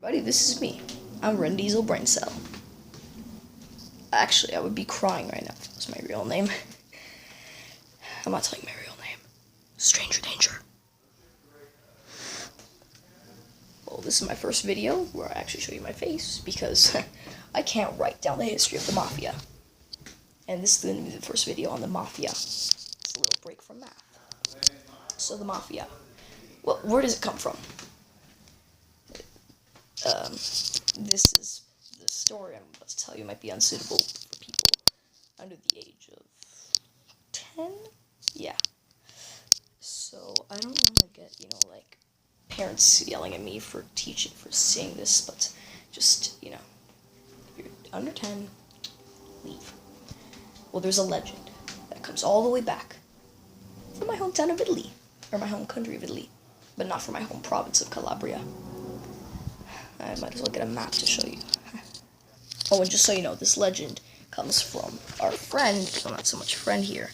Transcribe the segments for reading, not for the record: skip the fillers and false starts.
Buddy, this is me. I'm Ren Diesel Brain Cell. Actually, I would be crying right now if that was my real name. I'm not telling my real name. Stranger danger. Well, this is my first video where I actually show you my face because I can't write down the history of the Mafia. And this is going to be the first video on the Mafia. It's a little break from math. So the Mafia. Well, where does it come from? This is the story I'm about to tell you might be unsuitable for people under the age of 10? Yeah. So, I don't want to get, like, parents yelling at me for saying this, but just, if you're under 10, leave. Well, there's a legend that comes all the way back from my hometown of Italy, or my home country of Italy, but not from my home province of Calabria. I might as well get a map to show you. Oh, and just so you know, this legend comes from our friend, well, not so much friend here,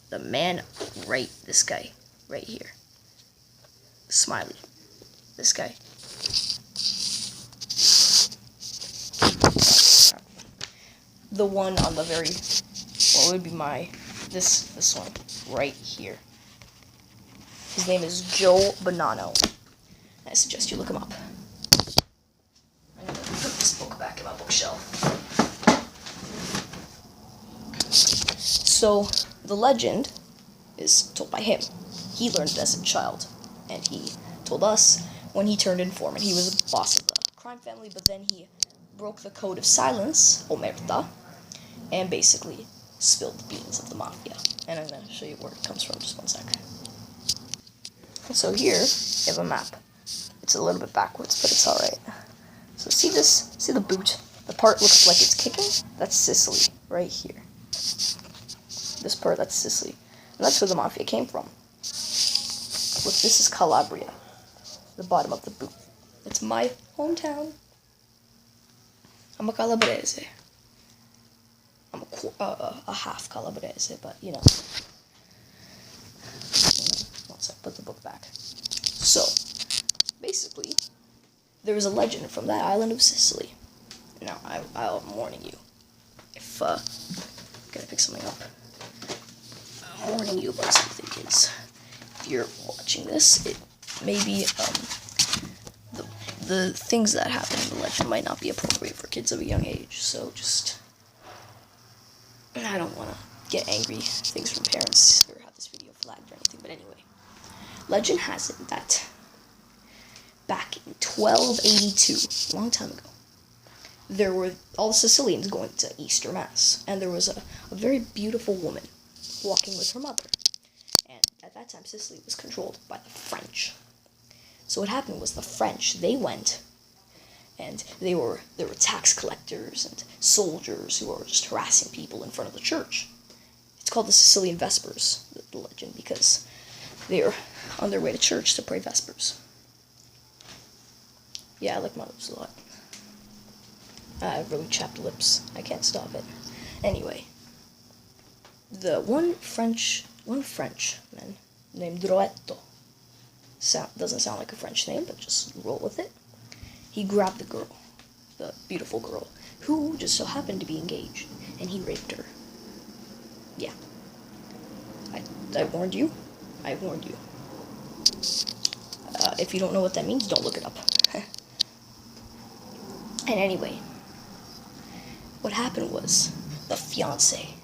the man this guy, right here. Smiley. This guy. The one on the very, what would be this one, right here. His name is Joe Bonanno. I suggest you look him up. I'm going to put this book back in my bookshelf. So, the legend is told by him. He learned it as a child, and he told us when he turned informant. He was a boss of the crime family, but then he broke the code of silence, omerta, and basically spilled the beans of the Mafia. And I'm going to show you where it comes from, just one sec. So here, you have a map. It's a little bit backwards, but it's alright. So see this? See the boot? The part looks like it's kicking? That's Sicily, right here. This part, that's Sicily. And that's where the Mafia came from. Look, this is Calabria. The bottom of the boot. It's my hometown. I'm a Calabrese. I'm a half Calabrese, but, once I put the book back. So, basically, there was a legend from that island of Sicily. Now, I'm warning you. If, I'm gonna pick something up. I'm warning you about something, kids. If you're watching this, it may be, the things that happen in the legend might not be appropriate for kids of a young age, so just, I don't want to get angry things from parents or have this video flagged or anything, but anyway. Legend has it that back in 1282, a long time ago, there were all the Sicilians going to Easter Mass, and there was a very beautiful woman walking with her mother. And at that time, Sicily was controlled by the French. So what happened was the French, they went, and there were tax collectors and soldiers who were just harassing people in front of the church. It's called the Sicilian Vespers, the legend, because they were on their way to church to pray Vespers. Yeah, I like my lips a lot. I have really chapped lips. I can't stop it. Anyway, the one Frenchman named Droetto, doesn't sound like a French name, but just roll with it. He grabbed the girl, the beautiful girl, who just so happened to be engaged, and he raped her. Yeah. I warned you. I warned you. If you don't know what that means, don't look it up. And anyway, what happened was the fiancé,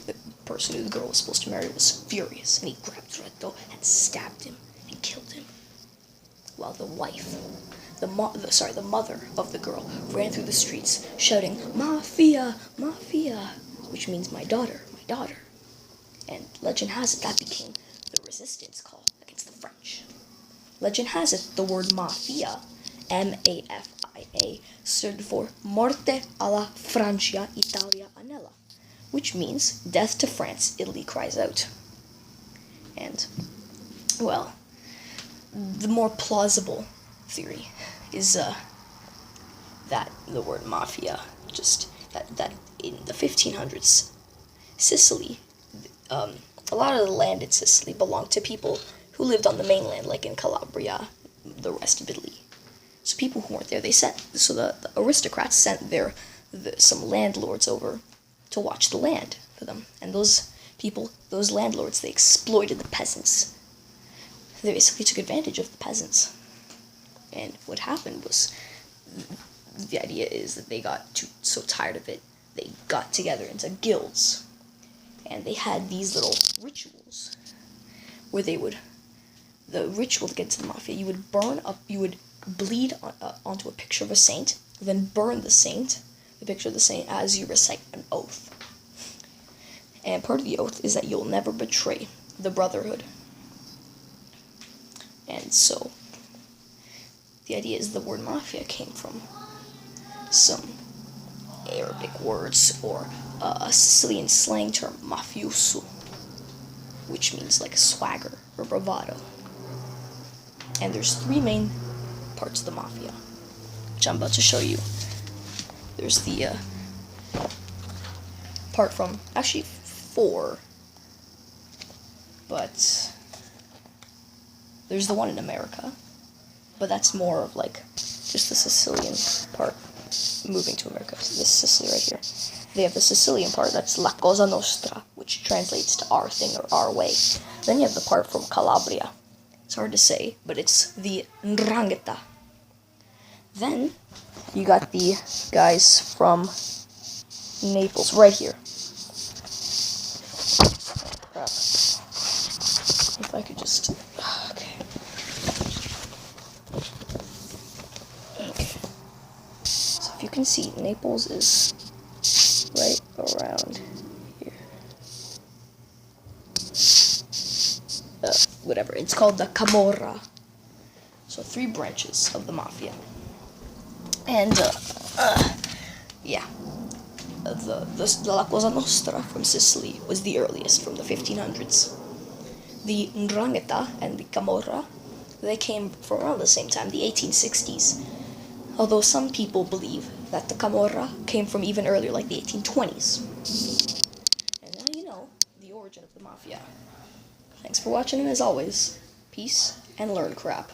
the person who the girl was supposed to marry, was furious, and he grabbed Retto and stabbed him and killed him. While the wife, the mother of the girl, ran through the streets shouting, "Mafia, Mafia," which means my daughter, my daughter. And legend has it that became the resistance call against the French. Legend has it the word Mafia, M-A-F-I-A, stood for Morte alla Francia, Italia Anella, which means death to France, Italy cries out. And, well, the more plausible theory is that the word Mafia, just that in the 1500s, Sicily, a lot of the land in Sicily belonged to people who lived on the mainland, like in Calabria, the rest of Italy. So people who weren't there, the aristocrats sent some landlords over to watch the land for them. And those landlords, they exploited the peasants. They basically took advantage of the peasants. And what happened was, the idea is that they got so tired of it, they got together into guilds. And they had these little rituals where the ritual to get to the Mafia, you would bleed onto a picture of a saint, then burn the picture of the saint, as you recite an oath. And part of the oath is that you'll never betray the Brotherhood. And so, the idea is the word Mafia came from some Arabic words, or a Sicilian slang term, mafioso, which means like swagger or bravado. And there's 3 main parts of the Mafia, which I'm about to show you. There's the part from, actually 4, but there's the one in America, but that's more of like just the Sicilian part moving to America. So this is Sicily right here. They have the Sicilian part, that's La Cosa Nostra, which translates to our thing or our way. Then you have the part from Calabria. It's hard to say, but it's the Ndrangheta. Then you got the guys from Naples right here. Crap. If I could just... Okay. So if you can see, Naples is right around here. Whatever, it's called the Camorra. So 3 branches of the Mafia. And, yeah. The La Cosa Nostra from Sicily was the earliest, from the 1500s. The Ndrangheta and the Camorra, they came from around the same time, the 1860s. Although some people believe that the Camorra came from even earlier, like the 1820s. And now you know the origin of the Mafia. Thanks for watching, and as always, peace and learn crap.